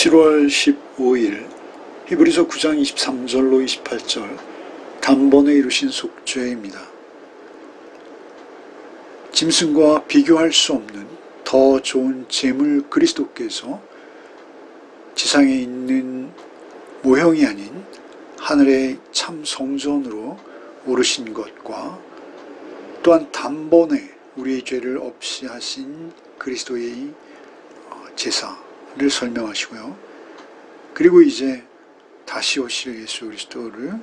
7월 15일 히브리서 9장 23절로 28절 단번에 이루신 속죄입니다. 짐승과 비교할 수 없는 더 좋은 제물 그리스도께서 지상에 있는 모형이 아닌 하늘의 참 성전으로 오르신 것과 또한 단번에 우리의 죄를 없이 하신 그리스도의 제사를 설명하시고요. 그리고 이제 다시 오실 예수 그리스도를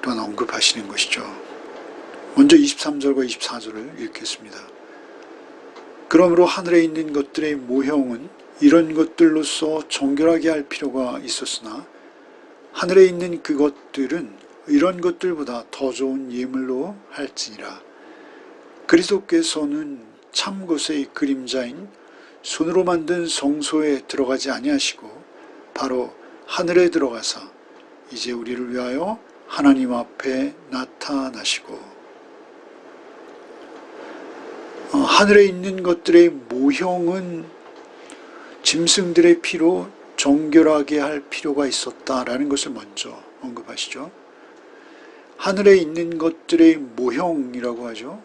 또한 언급하시는 것이죠. 먼저 23절과 24절을 읽겠습니다. 그러므로 하늘에 있는 것들의 모형은 이런 것들로서 정결하게 할 필요가 있었으나 하늘에 있는 그것들은 이런 것들보다 더 좋은 예물로 할지니라. 그리스도께서는 참 것의 그림자인 손으로 만든 성소에 들어가지 아니하시고 바로 하늘에 들어가사 이제 우리를 위하여 하나님 앞에 나타나시고, 하늘에 있는 것들의 모형은 짐승들의 피로 정결하게 할 필요가 있었다라는 것을 먼저 언급하시죠. 하늘에 있는 것들의 모형이라고 하죠.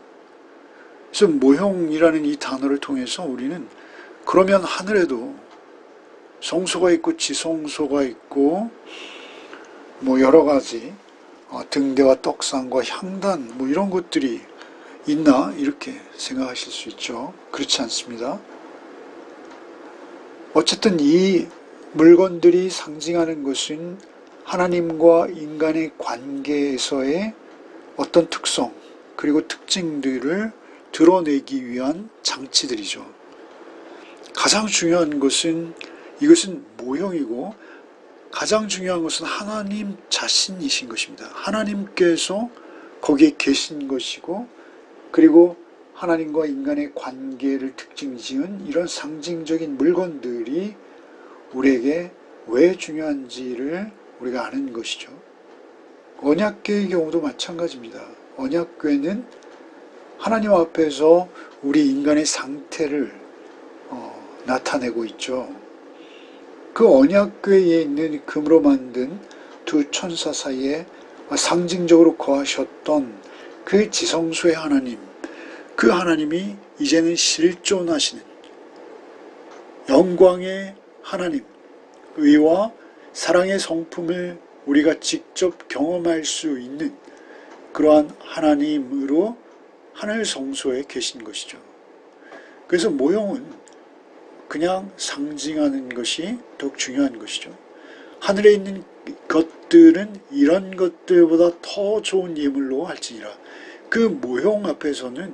그래서 모형이라는 이 단어를 통해서 우리는 그러면 하늘에도 성소가 있고 지성소가 있고 여러 가지 등대와 떡상과 향단 이런 것들이 있나 이렇게 생각하실 수 있죠. 그렇지 않습니다. 어쨌든 이 물건들이 상징하는 것은 하나님과 인간의 관계에서의 어떤 특성 그리고 특징들을 드러내기 위한 장치들이죠. 가장 중요한 것은 이것은 모형이고 가장 중요한 것은 하나님 자신이신 것입니다. 하나님께서 거기에 계신 것이고, 그리고 하나님과 인간의 관계를 특징 지은 이런 상징적인 물건들이 우리에게 왜 중요한지를 우리가 아는 것이죠. 언약궤의 경우도 마찬가지입니다. 언약궤는 하나님 앞에서 우리 인간의 상태를 나타내고 있죠. 그 언약궤에 있는 금으로 만든 두 천사 사이에 상징적으로 거하셨던 그 지성소의 하나님, 그 하나님이 이제는 실존하시는 영광의 하나님, 의와 사랑의 성품을 우리가 직접 경험할 수 있는 그러한 하나님으로 하늘 성소에 계신 것이죠. 그래서 모형은 그냥 상징하는 것이 더욱 중요한 것이죠. 하늘에 있는 것들은 이런 것들보다 더 좋은 예물로 할지니라. 그 모형 앞에서는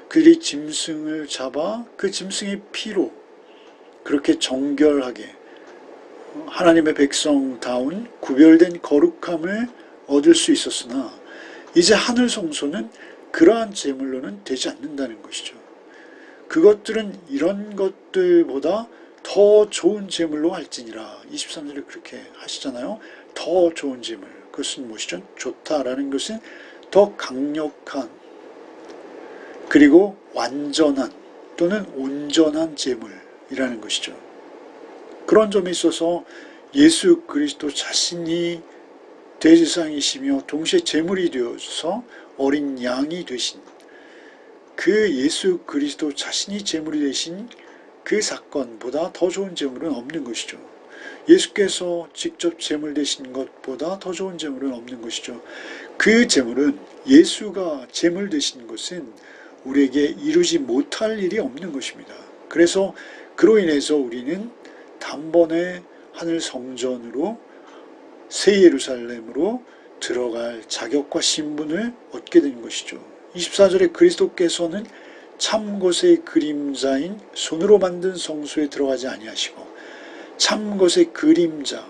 그들이 짐승을 잡아 그 짐승의 피로 그렇게 정결하게 하나님의 백성다운 구별된 거룩함을 얻을 수 있었으나 이제 하늘 성소는 그러한 제물로는 되지 않는다는 것이죠. 그것들은 이런 것들보다 더 좋은 제물로 할지니라. 23절에 그렇게 하시잖아요. 더 좋은 제물. 그것은 무엇이죠? 좋다라는 것은 더 강력한 그리고 완전한 또는 온전한 제물이라는 것이죠. 그런 점에 있어서 예수 그리스도 자신이 대제사장이시며 동시에 제물이 되어서 어린 양이 되신 그 예수 그리스도 자신이 제물이 되신 그 사건보다 더 좋은 제물은 없는 것이죠. 예수께서 직접 제물 되신 것보다 더 좋은 제물은 없는 것이죠. 그 제물은 예수가 제물 되신 것은 우리에게 이루지 못할 일이 없는 것입니다. 그래서 그로 인해서 우리는 단번에 하늘 성전으로 새 예루살렘으로 들어갈 자격과 신분을 얻게 된 것이죠. 24절에 그리스도께서는 참 것의 그림자인 손으로 만든 성소에 들어가지 아니하시고, 참 것의 그림자,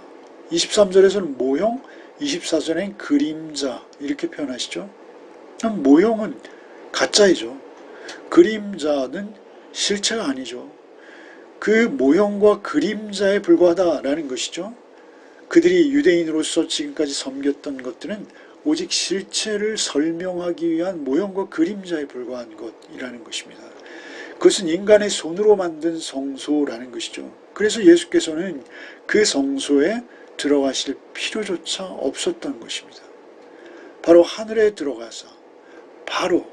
23절에서는 모형, 24절엔 그림자 이렇게 표현하시죠. 모형은 가짜이죠. 그림자는 실체가 아니죠. 그 모형과 그림자에 불과하다라는 것이죠. 그들이 유대인으로서 지금까지 섬겼던 것들은 오직 실체를 설명하기 위한 모형과 그림자에 불과한 것이라는 것입니다. 그것은 인간의 손으로 만든 성소라는 것이죠. 그래서 예수께서는 그 성소에 들어가실 필요조차 없었던 것입니다. 바로 하늘에 들어가서 바로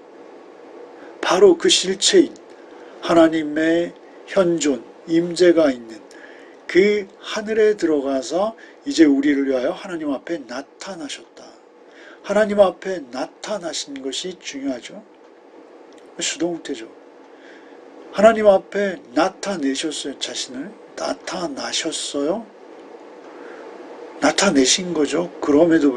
그 실체인 하나님의 현존, 임재가 있는 그 하늘에 들어가서 이제 우리를 위하여 하나님 앞에 나타나셨다. 하나님 앞에 나타나신 것이 중요하죠. 수동태죠. 하나님 앞에 나타내셨어요. 자신을 나타나셨어요. 나타내신 거죠. 그럼에도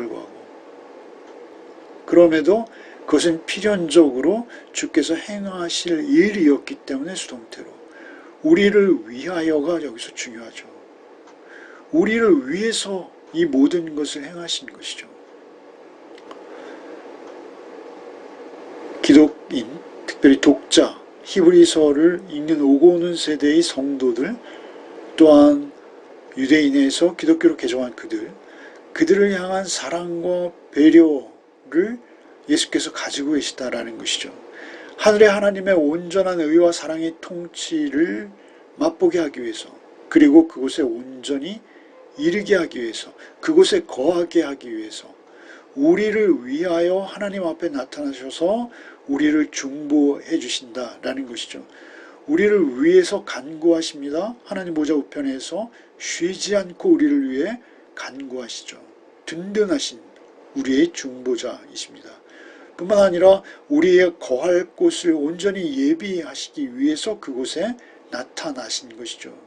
그것은 필연적으로 주께서 행하실 일이었기 때문에 수동태로 우리를 위하여가 여기서 중요하죠. 우리를 위해서 이 모든 것을 행하신 것이죠. 기독인, 특별히 독자, 히브리서를 읽는 오고 오는 세대의 성도들, 또한 유대인에서 기독교로 개종한 그들을 향한 사랑과 배려를 예수께서 가지고 계시다라는 것이죠. 하늘의 하나님의 온전한 의와 사랑의 통치를 맛보게 하기 위해서, 그리고 그곳에 온전히 이르게 하기 위해서, 그곳에 거하게 하기 위해서 우리를 위하여 하나님 앞에 나타나셔서 우리를 중보해 주신다라는 것이죠. 우리를 위해서 간구하십니다. 하나님 보좌 우편에서 쉬지 않고 우리를 위해 간구하시죠. 든든하신 우리의 중보자이십니다. 뿐만 아니라 우리의 거할 곳을 온전히 예비하시기 위해서 그곳에 나타나신 것이죠.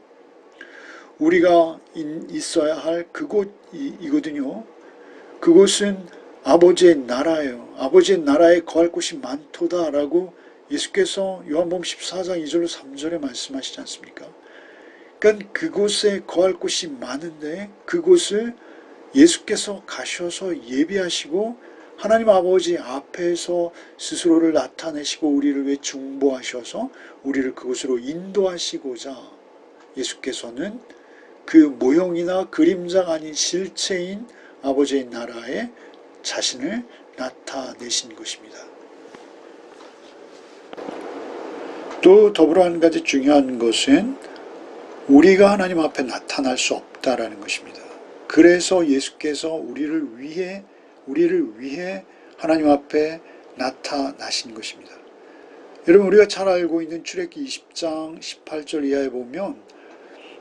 우리가 있어야 할 그곳이거든요. 그곳은 아버지의 나라예요. 아버지의 나라에 거할 곳이 많도다라고 예수께서 요한복음 14장 2절로 3절에 말씀하시지 않습니까? 그러니까 그곳에 거할 곳이 많은데 그곳을 예수께서 가셔서 예비하시고 하나님 아버지 앞에서 스스로를 나타내시고 우리를 위해 중보하셔서 우리를 그곳으로 인도하시고자 예수께서는 그 모형이나 그림자가 아닌 실체인 아버지의 나라에 자신을 나타내신 것입니다. 또 더불어 한 가지 중요한 것은 우리가 하나님 앞에 나타날 수 없다라는 것입니다. 그래서 예수께서 우리를 위해 하나님 앞에 나타나신 것입니다. 여러분, 우리가 잘 알고 있는 출애굽기 20장 18절 이하에 보면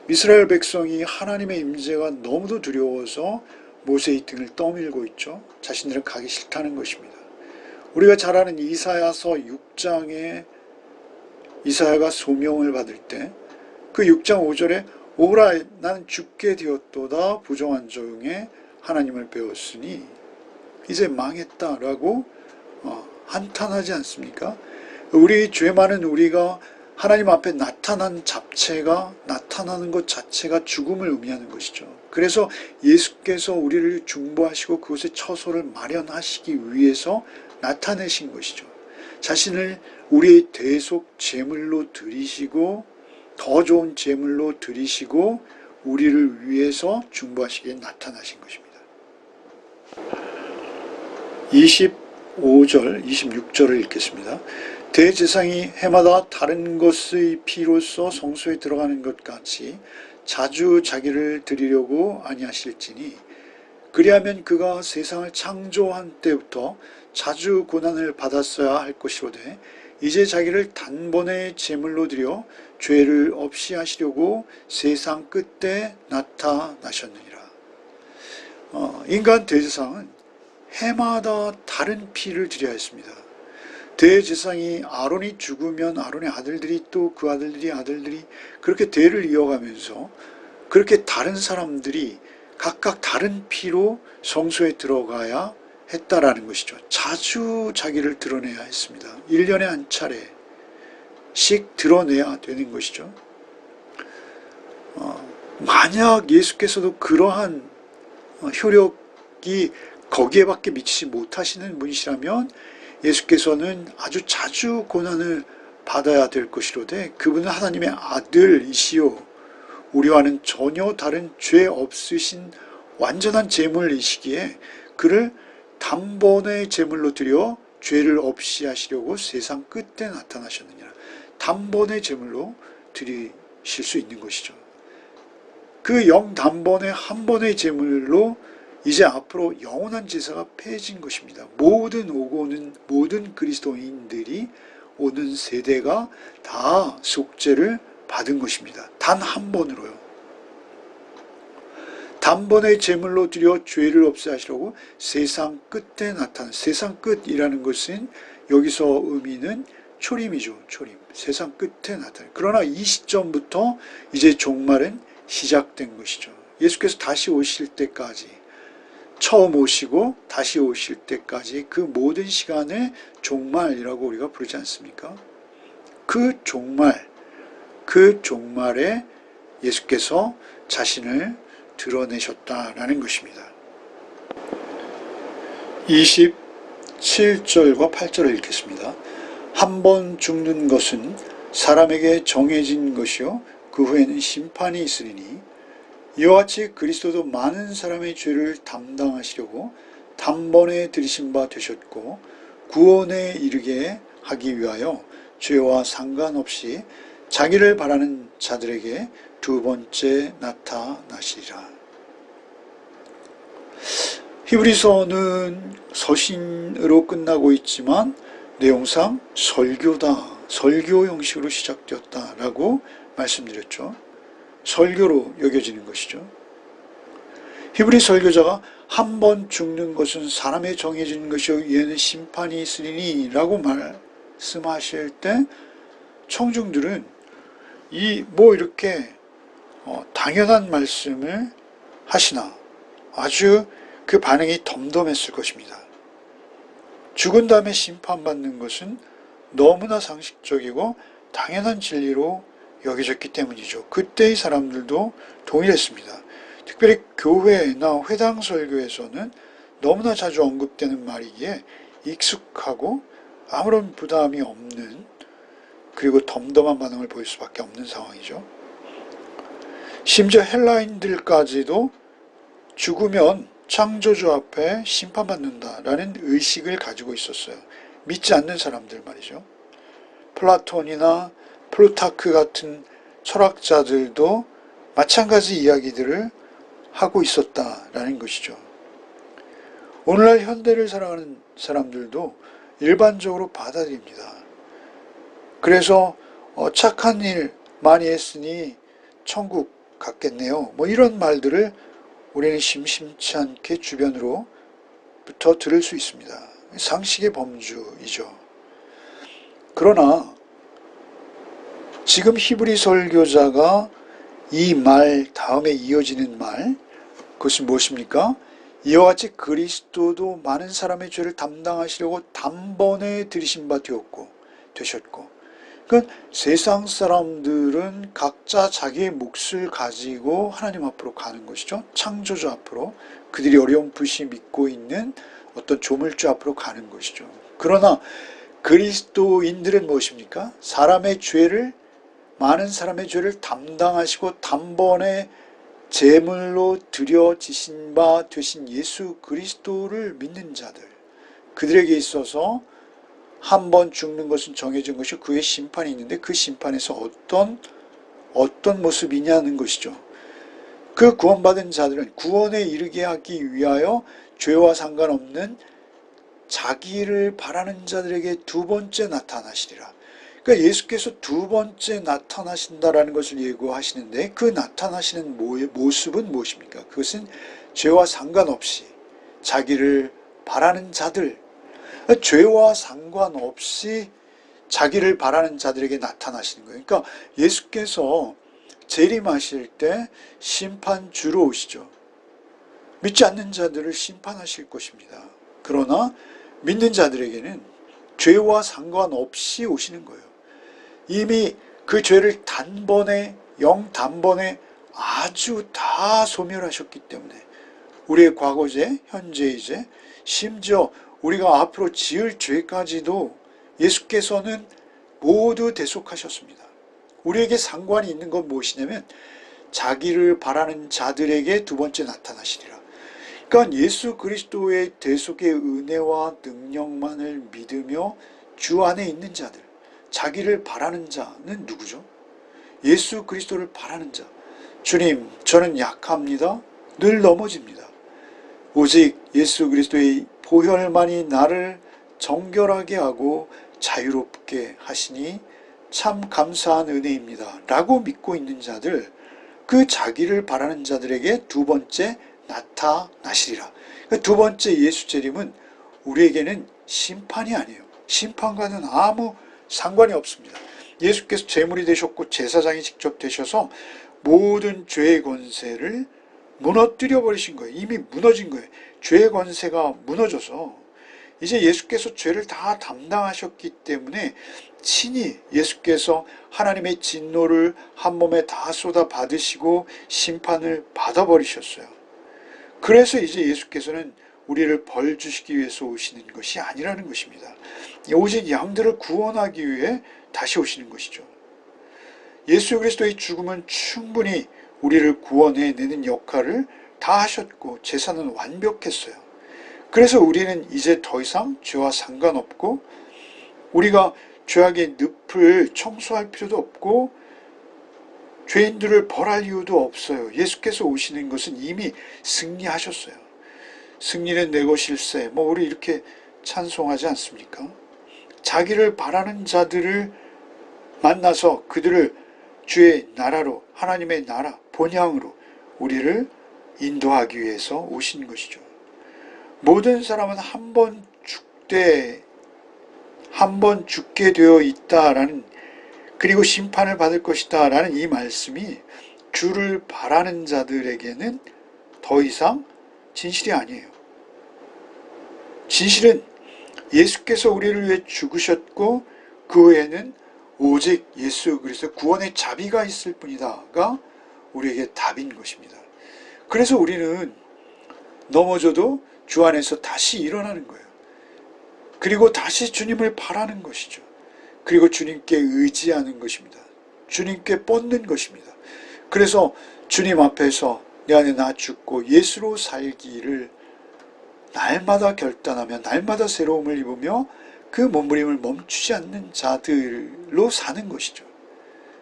이스라엘 백성이 하나님의 임재가 너무도 두려워서 모세의 등을 떠밀고 있죠. 자신들은 가기 싫다는 것입니다. 우리가 잘 아는 이사야서 6장에 이사야가 소명을 받을 때 그 6장 5절에 오라 나는 죽게 되었도다 부정한 종에 하나님을 배웠으니 이제 망했다라고 한탄하지 않습니까? 우리 죄 많은 우리가 하나님 앞에 나타나는 것 자체가 죽음을 의미하는 것이죠. 그래서 예수께서 우리를 중보하시고 그곳에 처소를 마련하시기 위해서 나타내신 것이죠. 자신을 우리의 대속 제물로 드리시고 더 좋은 제물로 드리시고 우리를 위해서 중보하시기에 나타나신 것입니다. 25절, 26절을 읽겠습니다. 대제사장이 해마다 다른 것의 피로써 성소에 들어가는 것 같이 자주 자기를 드리려고 아니하실지니 그리하면 그가 세상을 창조한 때부터 자주 고난을 받았어야 할 것이로되 이제 자기를 단번에 제물로 드려 죄를 없이 하시려고 세상 끝에 나타나셨느니라. 인간 대제사장은 해마다 다른 피를 드려야 했습니다. 대제사장이 아론이 죽으면 아론의 아들들이 또 그 아들들이 그렇게 대를 이어가면서 그렇게 다른 사람들이 각각 다른 피로 성소에 들어가야 했다라는 것이죠. 자주 자기를 드러내야 했습니다. 1년에 한 차례씩 드러내야 되는 것이죠. 만약 예수께서도 그러한 효력이 거기에밖에 미치지 못하시는 분이시라면 예수께서는 아주 자주 고난을 받아야 될 것이로되 그분은 하나님의 아들이시요 우리와는 전혀 다른 죄 없으신 완전한 제물이시기에 그를 단번에 제물로 드려 죄를 없이 하시려고 세상 끝에 나타나셨느니라. 단번에 제물로 드리실 수 있는 것이죠. 그 영단번에 한 번의 제물로 이제 앞으로 영원한 제사가 폐해진 것입니다. 모든 그리스도인들이 오는 세대가 다 속죄를 받은 것입니다. 단 한 번으로요. 단번에 제물로 드려 죄를 없애하시려고 세상 끝에 나타난, 세상 끝이라는 것은 여기서 의미는 초림이죠. 초림. 세상 끝에 나타난. 그러나 이 시점부터 이제 종말은 시작된 것이죠. 예수께서 다시 오실 때까지, 처음 오시고 다시 오실 때까지 그 모든 시간을 종말이라고 우리가 부르지 않습니까? 그 종말에 예수께서 자신을 드러내셨다라는 것입니다. 27절과 8절을 읽겠습니다. 한 번 죽는 것은 사람에게 정해진 것이요 그 후에는 심판이 있으리니 이와 같이 그리스도도 많은 사람의 죄를 담당하시려고 단번에 들이신 바 되셨고 구원에 이르게 하기 위하여 죄와 상관없이 자기를 바라는 자들에게 두 번째 나타나시리라. 히브리서는 서신으로 끝나고 있지만 내용상 설교 형식으로 시작되었다라고 말씀드렸죠. 설교로 여겨지는 것이죠. 히브리 설교자가 한 번 죽는 것은 사람에 정해진 것이요 이에는 심판이 있으리니 라고 말씀하실 때 청중들은 이렇게 당연한 말씀을 하시나 아주 그 반응이 덤덤했을 것입니다. 죽은 다음에 심판받는 것은 너무나 상식적이고 당연한 진리로 여겨졌기 때문이죠. 그때의 사람들도 동일했습니다. 특별히 교회나 회당 설교에서는 너무나 자주 언급되는 말이기에 익숙하고 아무런 부담이 없는, 그리고 덤덤한 반응을 보일 수밖에 없는 상황이죠. 심지어 헬라인들까지도 죽으면 창조주 앞에 심판받는다라는 의식을 가지고 있었어요. 믿지 않는 사람들 말이죠. 플라톤이나 플루타크 같은 철학자들도 마찬가지 이야기들을 하고 있었다라는 것이죠. 오늘날 현대를 살아가는 사람들도 일반적으로 받아들입니다. 그래서 착한 일 많이 했으니 천국 갔겠네요. 이런 말들을 우리는 심심치 않게 주변으로부터 들을 수 있습니다. 상식의 범주이죠. 그러나 지금 히브리 설교자가 이 말 다음에 이어지는 말, 그것은 무엇입니까? 이와 같이 그리스도도 많은 사람의 죄를 담당하시려고 단번에 들이신 바 되셨고, 그러니까 세상 사람들은 각자 자기의 몫을 가지고 하나님 앞으로 가는 것이죠. 창조주 앞으로, 그들이 어렴풋이 믿고 있는 어떤 조물주 앞으로 가는 것이죠. 그러나 그리스도인들은 무엇입니까? 많은 사람의 죄를 담당하시고 단번에 제물로 드려지신 바 되신 예수 그리스도를 믿는 자들, 그들에게 있어서 한 번 죽는 것은 정해진 것이고 그의 심판이 있는데 그 심판에서 어떤 모습이냐는 것이죠. 그 구원받은 자들은 구원에 이르게 하기 위하여 죄와 상관없는 자기를 바라는 자들에게 두 번째 나타나시리라. 그러니까 예수께서 두 번째 나타나신다라는 것을 예고하시는데 그 나타나시는 모습은 무엇입니까? 그것은 죄와 상관없이 자기를 바라는 자들, 죄와 상관없이 자기를 바라는 자들에게 나타나시는 거예요. 그러니까 예수께서 재림하실 때 심판주로 오시죠. 믿지 않는 자들을 심판하실 것입니다. 그러나 믿는 자들에게는 죄와 상관없이 오시는 거예요. 이미 그 죄를 단번에 아주 다 소멸하셨기 때문에 우리의 과거죄, 현재이죄, 심지어 우리가 앞으로 지을 죄까지도 예수께서는 모두 대속하셨습니다. 우리에게 상관이 있는 건 무엇이냐면 자기를 바라는 자들에게 두 번째 나타나시리라. 그러니까 예수 그리스도의 대속의 은혜와 능력만을 믿으며 주 안에 있는 자들, 자기를 바라는 자는 누구죠? 예수 그리스도를 바라는 자. 주님, 저는 약합니다. 늘 넘어집니다. 오직 예수 그리스도의 보혈만이 나를 정결하게 하고 자유롭게 하시니 참 감사한 은혜입니다. 라고 믿고 있는 자들, 그 자기를 바라는 자들에게 두 번째 나타나시리라. 두 번째 예수 재림은 우리에게는 심판이 아니에요. 심판과는 아무 상관이 없습니다. 예수께서 제물이 되셨고 제사장이 직접 되셔서 모든 죄의 권세를 무너뜨려 버리신 거예요. 이미 무너진 거예요. 죄의 권세가 무너져서 이제 예수께서 죄를 다 담당하셨기 때문에 친히 예수께서 하나님의 진노를 한 몸에 다 쏟아 받으시고 심판을 받아버리셨어요. 그래서 이제 예수께서는 우리를 벌 주시기 위해서 오시는 것이 아니라는 것입니다. 오직 양들을 구원하기 위해 다시 오시는 것이죠. 예수 그리스도의 죽음은 충분히 우리를 구원해내는 역할을 다 하셨고 제사는 완벽했어요. 그래서 우리는 이제 더 이상 죄와 상관없고 우리가 죄악의 늪을 청소할 필요도 없고 죄인들을 벌할 이유도 없어요. 예수께서 오시는 것은 이미 승리하셨어요. 승리는 내 것일세. 우리 이렇게 찬송하지 않습니까? 자기를 바라는 자들을 만나서 그들을 주의 나라로, 하나님의 나라, 본향으로 우리를 인도하기 위해서 오신 것이죠. 모든 사람은 한 번 죽게 되어 있다라는, 그리고 심판을 받을 것이다 라는 이 말씀이 주를 바라는 자들에게는 더 이상 진실이 아니에요. 진실은 예수께서 우리를 위해 죽으셨고 그 외에는 오직 예수 그리스도 구원의 자비가 있을 뿐이다가 우리에게 답인 것입니다. 그래서 우리는 넘어져도 주 안에서 다시 일어나는 거예요. 그리고 다시 주님을 바라는 것이죠. 그리고 주님께 의지하는 것입니다. 주님께 뻗는 것입니다. 그래서 주님 앞에서 내 안에 나 죽고 예수로 살기를 날마다 결단하며 날마다 새로움을 입으며 그 몸부림을 멈추지 않는 자들로 사는 것이죠.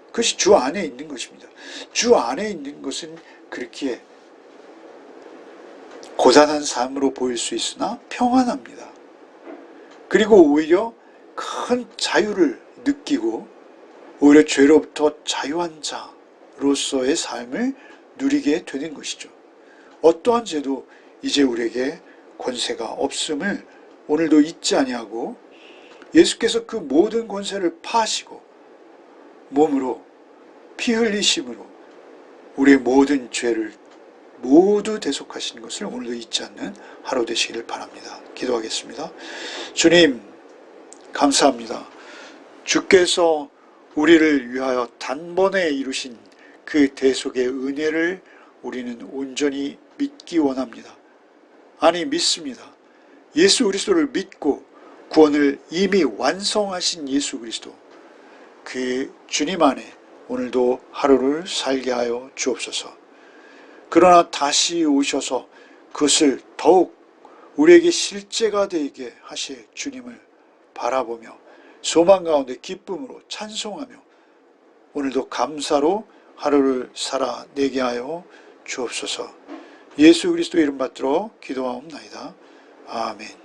그것이 주 안에 있는 것입니다. 주 안에 있는 것은 그렇게 고단한 삶으로 보일 수 있으나 평안합니다. 그리고 오히려 큰 자유를 느끼고 오히려 죄로부터 자유한 자로서의 삶을 누리게 되는 것이죠. 어떠한 죄도 이제 우리에게 권세가 없음을 오늘도 잊지 아니하고 예수께서 그 모든 권세를 파하시고 몸으로 피 흘리심으로 우리의 모든 죄를 모두 대속하신 것을 오늘도 잊지 않는 하루 되시기를 바랍니다. 기도하겠습니다. 주님, 감사합니다. 주께서 우리를 위하여 단번에 이루신 그 대속의 은혜를 우리는 온전히 믿기 원합니다. 아니, 믿습니다. 예수 그리스도를 믿고 구원을 이미 완성하신 예수 그리스도, 그 주님 안에 오늘도 하루를 살게 하여 주옵소서. 그러나 다시 오셔서 그것을 더욱 우리에게 실제가 되게 하실 주님을 바라보며 소망 가운데 기쁨으로 찬송하며 오늘도 감사로 하루를 살아내게 하여 주옵소서. 예수 그리스도 이름 받들어 기도하옵나이다. 아멘.